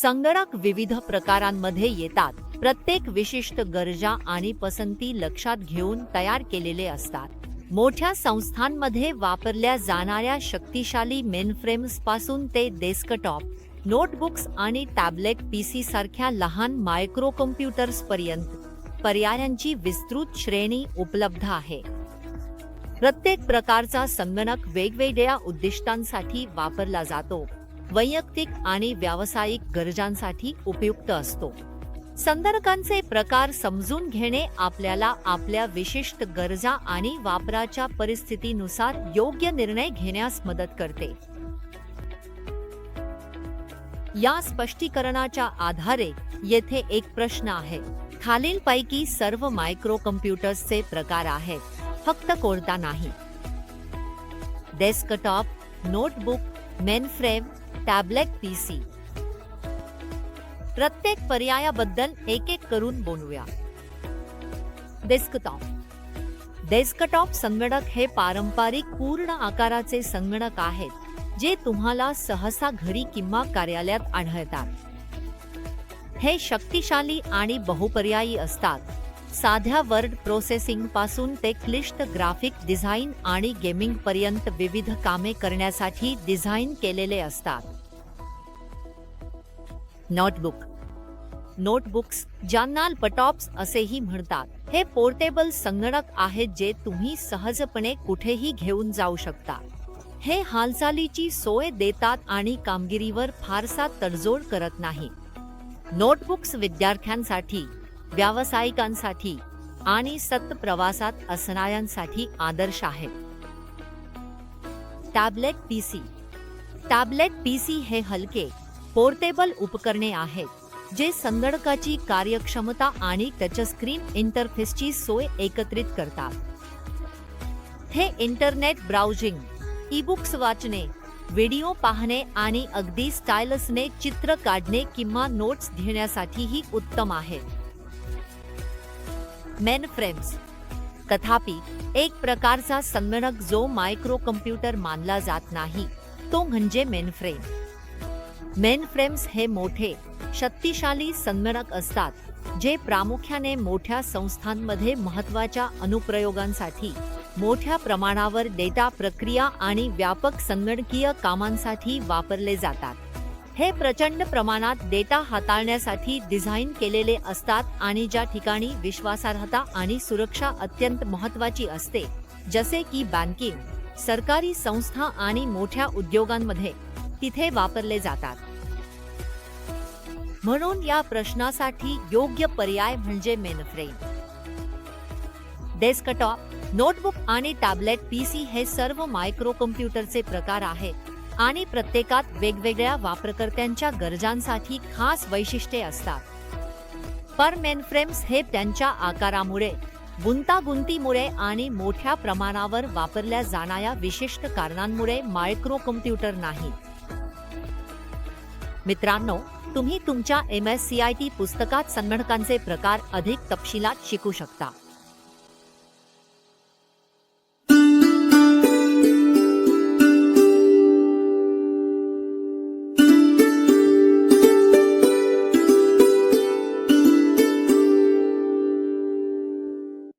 संगणक विविध प्रकारांमध्ये येतात. प्रत्येक विशिष्ट गरजा आणि पसंती लक्षात घेऊन तयार केलेले असतात. मोठ्या संस्थांमध्ये वापरल्या जाणाऱ्या शक्तिशाली मेनफ्रेम्स पासून ते डेस्कटॉप, नोटबुक्स आणि टॅबलेट पीसी सारख्या लहान मायक्रो कॉम्प्युटर्स पर्यंत पर्यायांची विस्तृत श्रेणी उपलब्ध आहे. प्रत्येक प्रकारचा संगणक वेगवेगळ्या उद्दिष्टांसाठी वापरला जातो. वैयक्तिक आणि व्यावसायिक गरजांसाठी उपयुक्त असतो. संगणकांचे प्रकार समजून घेणे आपल्याला आपल्या विशिष्ट गरजा आणि वापराच्या परिस्थितीनुसार योग्य निर्णय घेण्यास मदत करते. या स्पष्टीकरणाच्या आधारे येथे एक प्रश्न आहे. खालीलपैकी सर्व मायक्रो कॉम्प्युटर्सचे प्रकार आहेत, फक्त कोणता नाही? Desktop, notebook, mainframe, tablet PC. प्रत्येक पर्यायाबद्दल एक एक करून बोलूया. डेस्कटॉप. डेस्कटॉप संगणक हे पारंपरिक पूर्ण आकाराचे संगणक आहेत जे तुम्हाला सहसा घरी किंवा कार्यालयात आढळतात. हे शक्तिशाली आणि बहुपर्यायी असतात. साध्या वर्ड प्रोसेसिंग पासून ते क्लिष्ट ग्राफिक डिझाइन आणि गेमिंग पर्यंत विविध कामे करण्यासाठी डिझाइन केलेले असतात. नोटबुक. नोटबुक्स, ज्यांना लॅपटॉप्स असेही म्हणतात, हे पोर्टेबल संगणक आहेत जे तुम्ही सहजपणे कुठेही घेऊन जाऊ शकता. हे हालचालीची सोय देतात आणि कामगिरीवर फारसा तडजोड करत नाही. नोटबुक्स विद्यार्थ्यांसाठी, व्यावसायिकांसाठी आणि सतत प्रवासात असणाऱ्यांसाठी आदर्श आहेत. Tablet PC. टॅबलेट पीसी हे हलके, पोर्टेबल उपकरणे आहेत जे संगणकाची कार्यक्षमता आणि टचस्क्रीन इंटरफेसची सोय एकत्रित करतात. हे इंटरनेट ब्राउजिंग, ई-बुक्स वाचणे, व्हिडिओ पाहणे आणि अगदी स्टायलसने चित्र काढणे किंवा नोट्स घेण्यासाठीही उत्तम आहेत. मेनफ्रेम्स. तथापि, एक प्रकारचा संगणक जो मायक्रो कॉम्प्युटर मानला जात नाही तो म्हणजे मेनफ्रेम. मेनफ्रेम्स हे मोठे, शक्तिशाली संगणक असतात जे प्रामुख्याने मोठ्या संस्थांमध्ये महत्त्वाच्या अनुप्रयोगांसाठी, मोठ्या प्रमाणावर डेटा प्रक्रिया आणि व्यापक संगणकीय कामांसाठी वापरले जातात. हे प्रचंड प्रमाणात डेटा हाताळण्यासाठी डिझाइन केलेले असतात आणि ज्या ठिकाणी विश्वासार्हता आणि सुरक्षा अत्यंत महत्त्वाची असते, जसे की बँकिंग, सरकारी संस्था आणि मोठ्या उद्योगांमध्ये, तिथे वापरले जातात. म्हणून या प्रश्नासाठी योग्य पर्याय म्हणजे मेनफ्रेम. डेस्कटॉप, नोटबुक आणि टॅबलेट पीसी हे सर्व मायक्रो कॉम्प्युटरचे प्रकार आहेत आणि प्रत्येकात वेगवेगळ्या वापरकर्त्यांच्या गरजांसाठी खास वैशिष्ट्ये असतात. पर मेनफ्रेम्स हे त्यांच्या आकारामुळे, गुंतागुंतीमुळे आणि मोठ्या प्रमाणावर वापरल्या जाणाऱ्या विशिष्ट कारणांमुळे मायक्रो कॉम्प्युटर नाहीत. मित्रांनो, तुम्ही तुमच्या MSCIT पुस्तकात संगणकांचे प्रकार अधिक तपशिलात शिकू शकता.